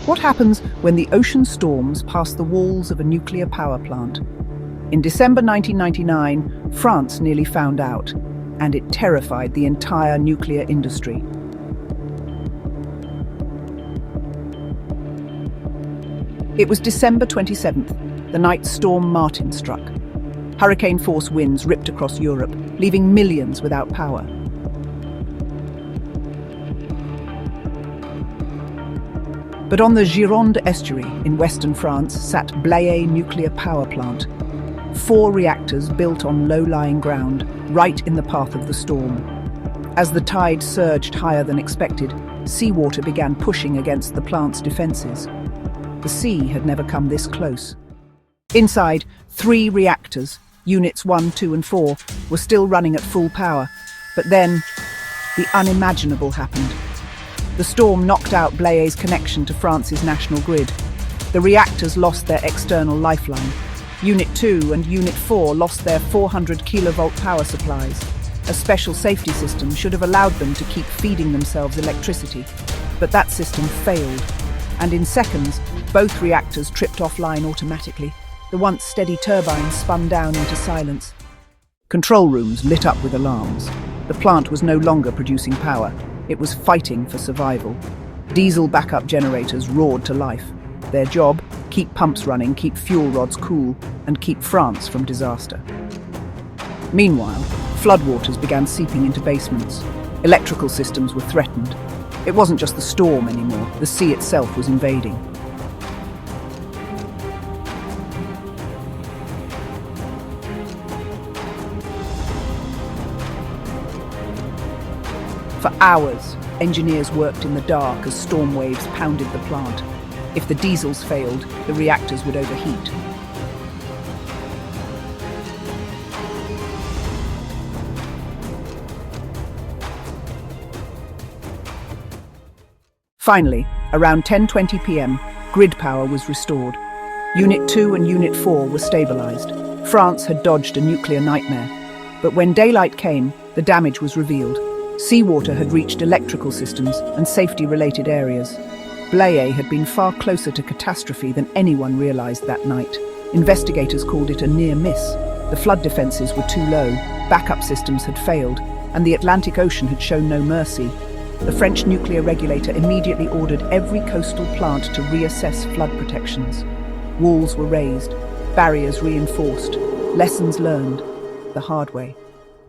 What happens when the ocean storms past the walls of a nuclear power plant? In December 1999, France nearly found out, and it terrified the entire nuclear industry. It was December 27th, the night Storm Martin struck. Hurricane-force winds ripped across Europe, leaving millions without power. But on the Gironde estuary in western France sat Blayais Nuclear Power Plant, 4 reactors built on low-lying ground, right in the path of the storm. As the tide surged higher than expected, seawater began pushing against the plant's defenses. The sea had never come this close. Inside, 3 reactors, units 1, 2 and 4, were still running at full power. But then, the unimaginable happened. The storm knocked out Blayais' connection to France's national grid. The reactors lost their external lifeline. Unit 2 and Unit 4 lost their 400 kilovolt power supplies. A special safety system should have allowed them to keep feeding themselves electricity. But that system failed. And in seconds, both reactors tripped offline automatically. The once steady turbines spun down into silence. Control rooms lit up with alarms. The plant was no longer producing power. It was fighting for survival. Diesel backup generators roared to life. Their job, keep pumps running, keep fuel rods cool, and keep France from disaster. Meanwhile, floodwaters began seeping into basements. Electrical systems were threatened. It wasn't just the storm anymore, the sea itself was invading. For hours, engineers worked in the dark as storm waves pounded the plant. If the diesels failed, the reactors would overheat. Finally, around 10:20 p.m., grid power was restored. Unit 2 and Unit 4 were stabilized. France had dodged a nuclear nightmare. But when daylight came, the damage was revealed. Seawater had reached electrical systems and safety-related areas. Blayais had been far closer to catastrophe than anyone realized that night. Investigators called it a near miss. The flood defenses were too low, backup systems had failed, and the Atlantic Ocean had shown no mercy. The French nuclear regulator immediately ordered every coastal plant to reassess flood protections. Walls were raised, barriers reinforced, lessons learned the hard way.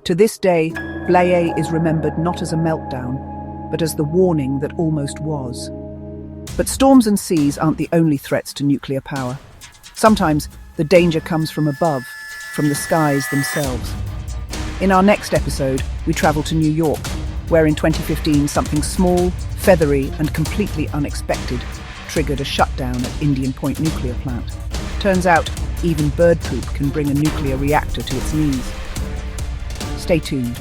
To this day, Blayais is remembered not as a meltdown, but as the warning that almost was. But storms and seas aren't the only threats to nuclear power. Sometimes the danger comes from above, from the skies themselves. In our next episode, we travel to New York, where in 2015 something small, feathery and completely unexpected triggered a shutdown at Indian Point Nuclear Plant. Turns out, even bird poop can bring a nuclear reactor to its knees. Stay tuned.